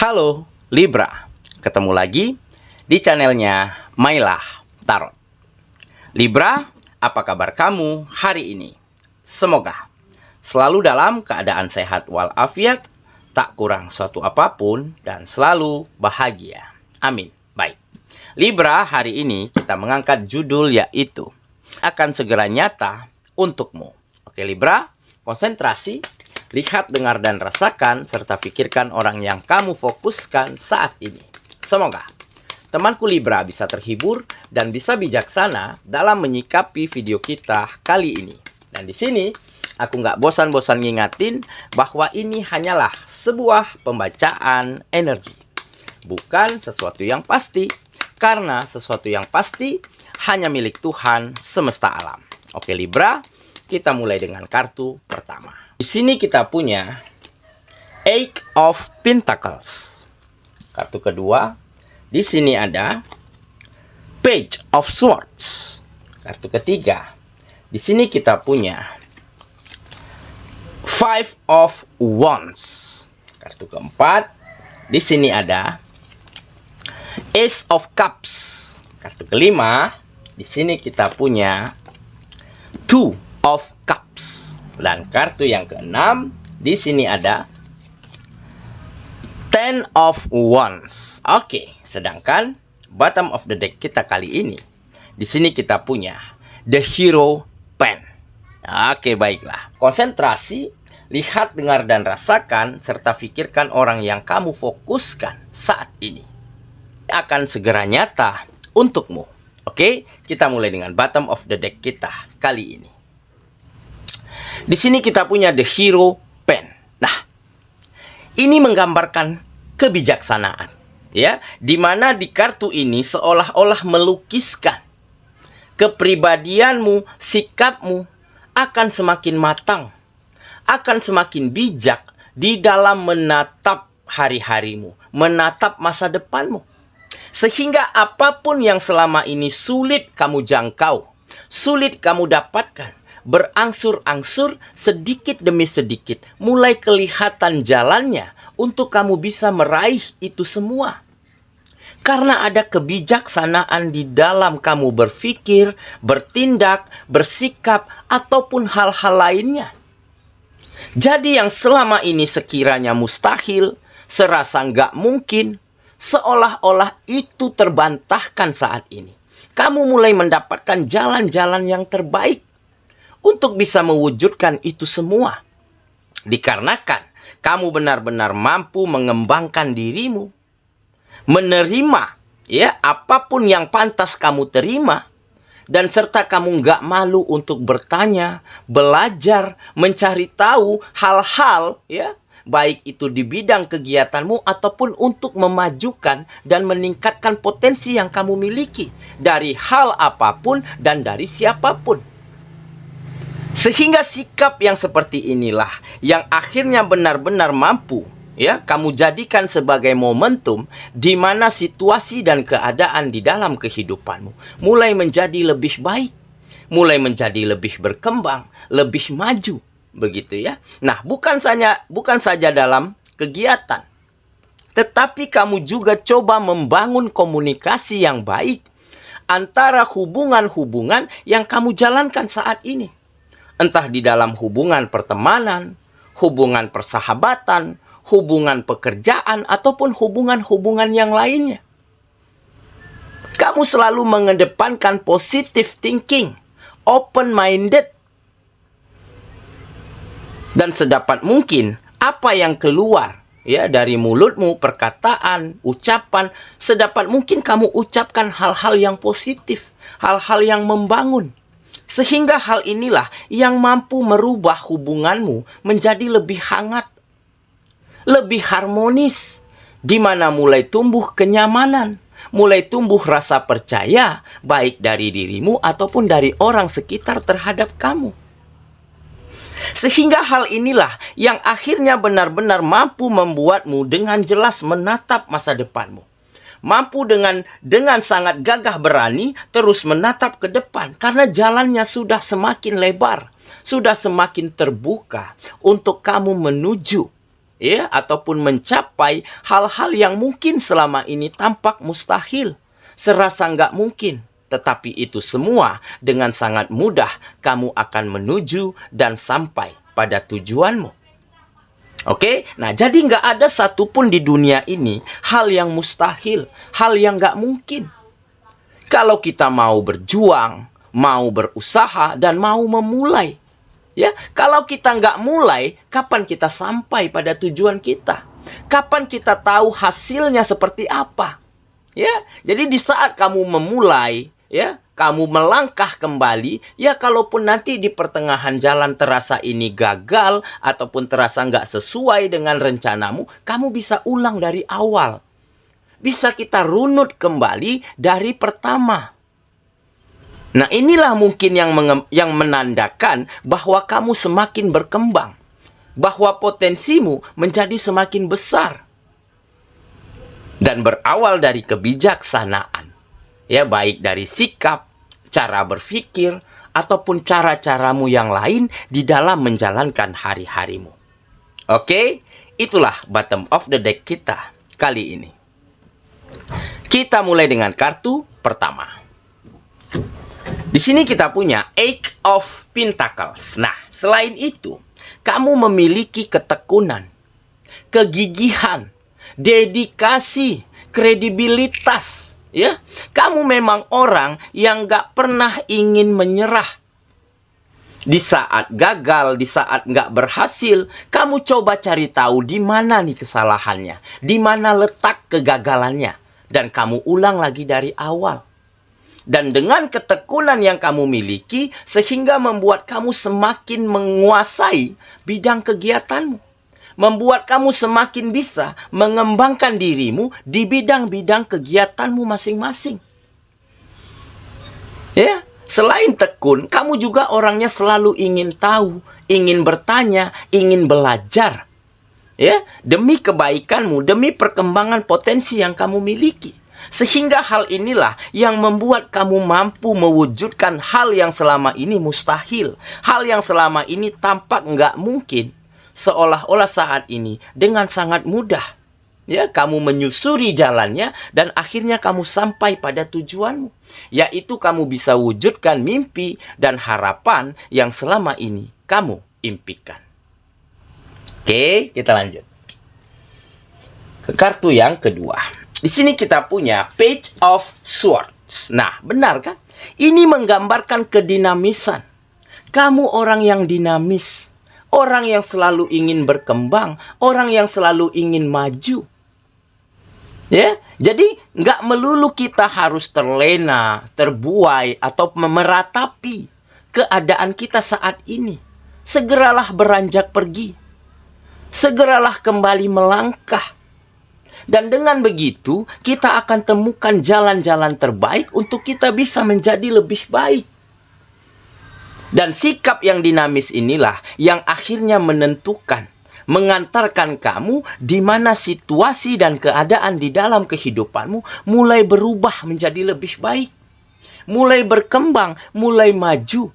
Halo Libra, ketemu lagi di channelnya Mailah Tarot. Libra, apa kabar kamu hari ini? Semoga selalu dalam keadaan sehat walafiat, tak kurang suatu apapun, dan selalu bahagia. Amin. Baik, Libra, hari ini kita mengangkat judul yaitu akan segera nyata untukmu. Oke Libra, konsentrasi. Lihat, dengar, dan rasakan, serta pikirkan orang yang kamu fokuskan saat ini. Semoga temanku Libra bisa terhibur dan bisa bijaksana dalam menyikapi video kita kali ini. Dan di sini, aku nggak bosan-bosan ngingatin bahwa ini hanyalah sebuah pembacaan energi. Bukan sesuatu yang pasti, karena sesuatu yang pasti hanya milik Tuhan semesta alam. Oke Libra, kita mulai dengan kartu pertama. Di sini kita punya Eight of Pentacles. Kartu kedua, di sini ada Page of Swords. Kartu ketiga, di sini kita punya Five of Wands. Kartu keempat, di sini ada Ace of Cups. Kartu kelima, di sini kita punya Two of Cups. Dan kartu yang keenam, di sini ada Ten of Wands. Oke, sedangkan bottom of the deck kita kali ini, di sini kita punya The Hero Pen. Oke, baiklah. Konsentrasi, lihat, dengar, dan rasakan, serta pikirkan orang yang kamu fokuskan saat ini. Akan segera nyata untukmu. Oke, kita mulai dengan bottom of the deck kita kali ini. Di sini kita punya The Hero Pen. Nah, ini menggambarkan kebijaksanaan, ya, di mana di kartu ini seolah-olah melukiskan kepribadianmu, sikapmu akan semakin matang, akan semakin bijak di dalam menatap hari-harimu, menatap masa depanmu. Sehingga apapun yang selama ini sulit kamu jangkau, sulit kamu dapatkan, berangsur-angsur sedikit demi sedikit mulai kelihatan jalannya untuk kamu bisa meraih itu semua. Karena ada kebijaksanaan di dalam kamu berpikir, bertindak, bersikap, ataupun hal-hal lainnya. Jadi yang selama ini sekiranya mustahil, serasa nggak mungkin, seolah-olah itu terbantahkan saat ini. Kamu mulai mendapatkan jalan-jalan yang terbaik untuk bisa mewujudkan itu semua. Dikarenakan kamu benar-benar mampu mengembangkan dirimu, menerima, ya, apapun yang pantas kamu terima, dan serta kamu nggak malu untuk bertanya, belajar, mencari tahu hal-hal, ya, baik itu di bidang kegiatanmu ataupun untuk memajukan dan meningkatkan potensi yang kamu miliki dari hal apapun dan dari siapapun. Sehingga sikap yang seperti inilah yang akhirnya benar-benar mampu, ya, kamu jadikan sebagai momentum di mana situasi dan keadaan di dalam kehidupanmu mulai menjadi lebih baik, mulai menjadi lebih berkembang, lebih maju, begitu ya. Nah, bukan saja dalam kegiatan, tetapi kamu juga coba membangun komunikasi yang baik antara hubungan-hubungan yang kamu jalankan saat ini. Entah di dalam hubungan pertemanan, hubungan persahabatan, hubungan pekerjaan, ataupun hubungan-hubungan yang lainnya. Kamu selalu mengedepankan positive thinking, open-minded. Dan sedapat mungkin, apa yang keluar, ya, dari mulutmu, perkataan, ucapan, sedapat mungkin kamu ucapkan hal-hal yang positif, hal-hal yang membangun. Sehingga hal inilah yang mampu merubah hubunganmu menjadi lebih hangat, lebih harmonis, di mana mulai tumbuh kenyamanan, mulai tumbuh rasa percaya, baik dari dirimu ataupun dari orang sekitar terhadap kamu. Sehingga hal inilah yang akhirnya benar-benar mampu membuatmu dengan jelas menatap masa depanmu. Mampu dengan sangat gagah berani terus menatap ke depan. Karena jalannya sudah semakin lebar, sudah semakin terbuka untuk kamu menuju ya, ataupun mencapai hal-hal yang mungkin selama ini tampak mustahil, serasa nggak mungkin. Tetapi itu semua dengan sangat mudah kamu akan menuju dan sampai pada tujuanmu. Oke, nah jadi nggak ada satupun di dunia ini hal yang mustahil, hal yang nggak mungkin. Kalau kita mau berjuang, mau berusaha, dan mau memulai. Ya, kalau kita nggak mulai, kapan kita sampai pada tujuan kita? Kapan kita tahu hasilnya seperti apa? Ya, jadi di saat kamu memulai, ya, kamu melangkah kembali, ya kalaupun nanti di pertengahan jalan terasa ini gagal, ataupun terasa nggak sesuai dengan rencanamu, kamu bisa ulang dari awal. Bisa kita runut kembali dari pertama. Nah, inilah mungkin yang menandakan bahwa kamu semakin berkembang. Bahwa potensimu menjadi semakin besar. Dan berawal dari kebijaksanaan. Ya, baik dari sikap, cara berpikir, ataupun cara-caramu yang lain di dalam menjalankan hari-harimu. Oke, itulah bottom of the deck kita kali ini. Kita mulai dengan kartu pertama. Di sini kita punya Eight of Pentacles. Nah, selain itu, kamu memiliki ketekunan, kegigihan, dedikasi, kredibilitas. Ya, kamu memang orang yang gak pernah ingin menyerah. Di saat gagal, di saat gak berhasil, kamu coba cari tahu di mana nih kesalahannya, di mana letak kegagalannya, dan kamu ulang lagi dari awal. Dan dengan ketekunan yang kamu miliki, sehingga membuat kamu semakin menguasai bidang kegiatanmu. Membuat kamu semakin bisa mengembangkan dirimu di bidang-bidang kegiatanmu masing-masing. Ya, selain tekun, kamu juga orangnya selalu ingin tahu, ingin bertanya, ingin belajar. Ya, demi kebaikanmu, demi perkembangan potensi yang kamu miliki. Sehingga hal inilah yang membuat kamu mampu mewujudkan hal yang selama ini mustahil. Hal yang selama ini tampak nggak mungkin. Seolah-olah saat ini dengan sangat mudah. Ya, kamu menyusuri jalannya dan akhirnya kamu sampai pada tujuanmu. Yaitu kamu bisa wujudkan mimpi dan harapan yang selama ini kamu impikan. Oke, kita lanjut. Ke kartu yang kedua. Di sini kita punya Page of Swords. Nah, benar kan? Ini menggambarkan kedinamisan. Kamu orang yang dinamis. Orang yang selalu ingin berkembang. Orang yang selalu ingin maju. Ya, jadi nggak melulu kita harus terlena, terbuai, atau memeratapi keadaan kita saat ini. Segeralah beranjak pergi. Segeralah kembali melangkah. Dan dengan begitu, kita akan temukan jalan-jalan terbaik untuk kita bisa menjadi lebih baik. Dan sikap yang dinamis inilah yang akhirnya menentukan, mengantarkan kamu di mana situasi dan keadaan di dalam kehidupanmu mulai berubah menjadi lebih baik. Mulai berkembang, mulai maju.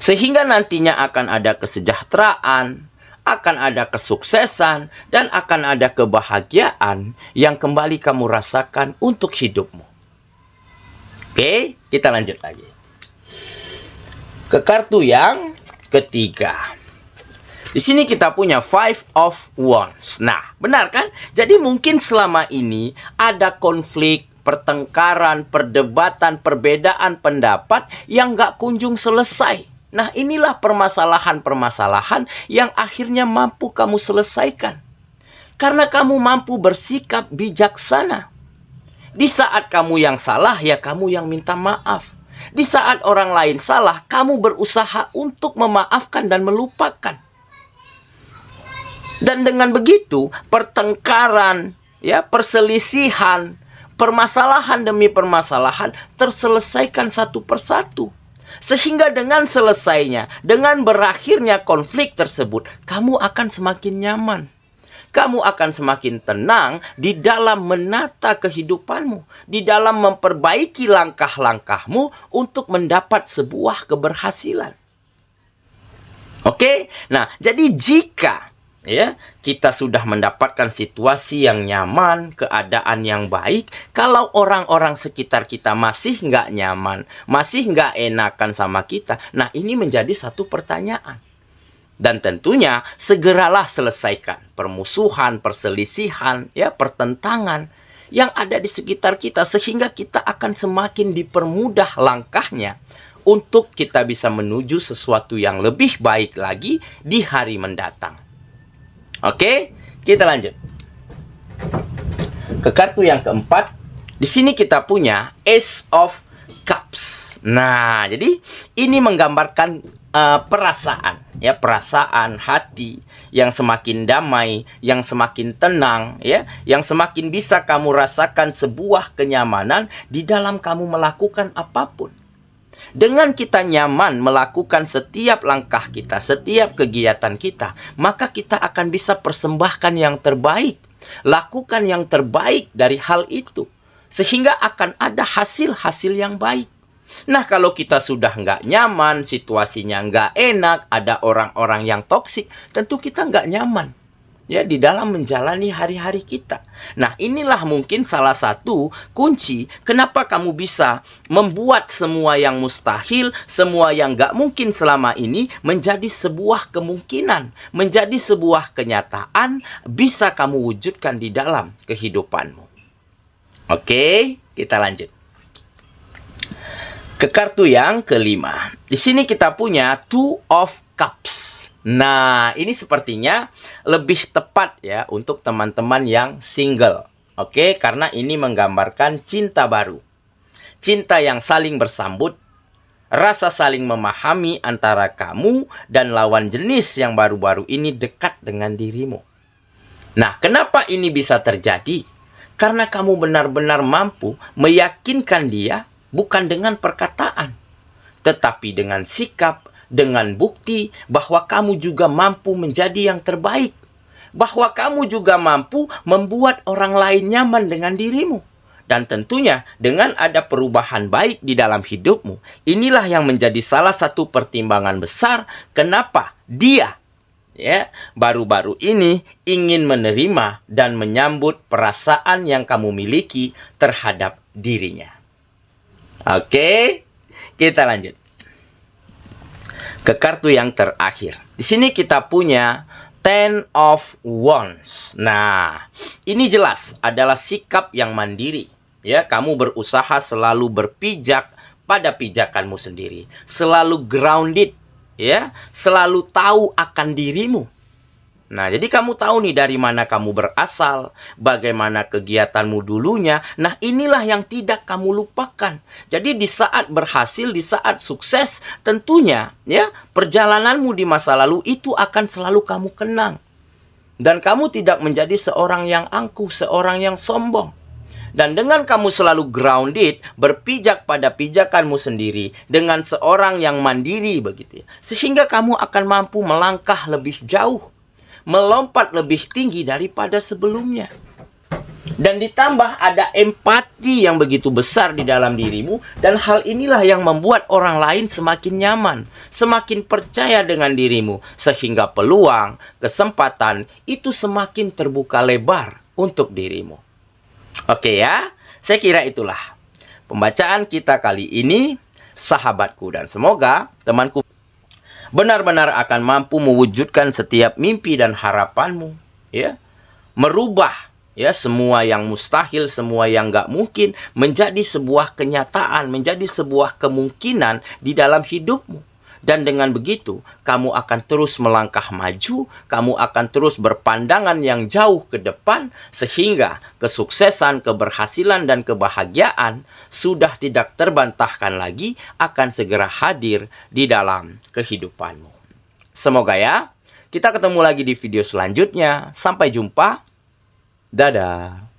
Sehingga nantinya akan ada kesejahteraan, akan ada kesuksesan, dan akan ada kebahagiaan yang kembali kamu rasakan untuk hidupmu. Oke, kita lanjut lagi. Ke kartu yang ketiga. Di sini kita punya Five of Wands. Nah, benar kan? Jadi mungkin selama ini ada konflik, pertengkaran, perdebatan, perbedaan pendapat yang gak kunjung selesai. Nah, inilah permasalahan-permasalahan yang akhirnya mampu kamu selesaikan. Karena kamu mampu bersikap bijaksana. Di saat kamu yang salah, ya kamu yang minta maaf. Di saat orang lain salah, kamu berusaha untuk memaafkan dan melupakan. Dan dengan begitu, pertengkaran, ya, perselisihan, permasalahan demi permasalahan terselesaikan satu persatu. Sehingga dengan selesainya, dengan berakhirnya konflik tersebut, kamu akan semakin nyaman. Kamu akan semakin tenang di dalam menata kehidupanmu, di dalam memperbaiki langkah-langkahmu untuk mendapat sebuah keberhasilan. Oke? Nah, jadi jika ya, kita sudah mendapatkan situasi yang nyaman, keadaan yang baik. Kalau orang-orang sekitar kita masih nggak nyaman, masih nggak enakan sama kita, nah ini menjadi satu pertanyaan. Dan tentunya segeralah selesaikan permusuhan, perselisihan, ya, pertentangan yang ada di sekitar kita, sehingga kita akan semakin dipermudah langkahnya untuk kita bisa menuju sesuatu yang lebih baik lagi di hari mendatang. Oke, kita lanjut ke kartu yang keempat. Di sini kita punya Ace of Cups. Nah, jadi ini menggambarkan perasaan, ya, perasaan hati yang semakin damai, yang semakin tenang, ya, yang semakin bisa kamu rasakan sebuah kenyamanan di dalam kamu melakukan apapun. Dengan kita nyaman melakukan setiap langkah kita, setiap kegiatan kita, maka kita akan bisa persembahkan yang terbaik, lakukan yang terbaik dari hal itu, sehingga akan ada hasil-hasil yang baik. Nah, kalau kita sudah nggak nyaman, situasinya nggak enak, ada orang-orang yang toksik, tentu kita nggak nyaman, ya, di dalam menjalani hari-hari kita. Nah, inilah mungkin salah satu kunci kenapa kamu bisa membuat semua yang mustahil, semua yang nggak mungkin selama ini menjadi sebuah kemungkinan, menjadi sebuah kenyataan, bisa kamu wujudkan di dalam kehidupanmu. Oke, kita lanjut ke kartu yang kelima. Di sini kita punya Two of Cups. Nah, ini sepertinya lebih tepat ya untuk teman-teman yang single. Oke, karena ini menggambarkan cinta baru. Cinta yang saling bersambut, rasa saling memahami antara kamu dan lawan jenis yang baru-baru ini dekat dengan dirimu. Nah, kenapa ini bisa terjadi? Karena kamu benar-benar mampu meyakinkan dia bukan dengan perkataan, tetapi dengan sikap, dengan bukti bahwa kamu juga mampu menjadi yang terbaik, bahwa kamu juga mampu membuat orang lain nyaman dengan dirimu. Dan tentunya dengan ada perubahan baik di dalam hidupmu, inilah yang menjadi salah satu pertimbangan besar kenapa dia, ya, baru-baru ini ingin menerima dan menyambut perasaan yang kamu miliki terhadap dirinya. Oke, kita lanjut ke kartu yang terakhir. Di sini kita punya Ten of Wands. Nah, ini jelas adalah sikap yang mandiri. Ya, kamu berusaha selalu berpijak pada pijakanmu sendiri, selalu grounded, ya, selalu tahu akan dirimu. Nah, jadi kamu tahu nih dari mana kamu berasal, bagaimana kegiatanmu dulunya. Nah, inilah yang tidak kamu lupakan. Jadi di saat berhasil, di saat sukses, tentunya ya, perjalananmu di masa lalu itu akan selalu kamu kenang. Dan kamu tidak menjadi seorang yang angkuh, seorang yang sombong. Dan dengan kamu selalu grounded, berpijak pada pijakanmu sendiri, dengan seorang yang mandiri begitu ya, sehingga kamu akan mampu melangkah lebih jauh, melompat lebih tinggi daripada sebelumnya. Dan ditambah ada empati yang begitu besar di dalam dirimu. Dan hal inilah yang membuat orang lain semakin nyaman, semakin percaya dengan dirimu, sehingga peluang, kesempatan itu semakin terbuka lebar untuk dirimu. Oke ya, saya kira itulah pembacaan kita kali ini, sahabatku. Dan semoga temanku benar-benar akan mampu mewujudkan setiap mimpi dan harapanmu, ya, merubah ya semua yang mustahil, semua yang nggak mungkin menjadi sebuah kenyataan, menjadi sebuah kemungkinan di dalam hidupmu. Dan dengan begitu, kamu akan terus melangkah maju, kamu akan terus berpandangan yang jauh ke depan, sehingga kesuksesan, keberhasilan, dan kebahagiaan sudah tidak terbantahkan lagi, akan segera hadir di dalam kehidupanmu. Semoga ya, kita ketemu lagi di video selanjutnya. Sampai jumpa. Dadah.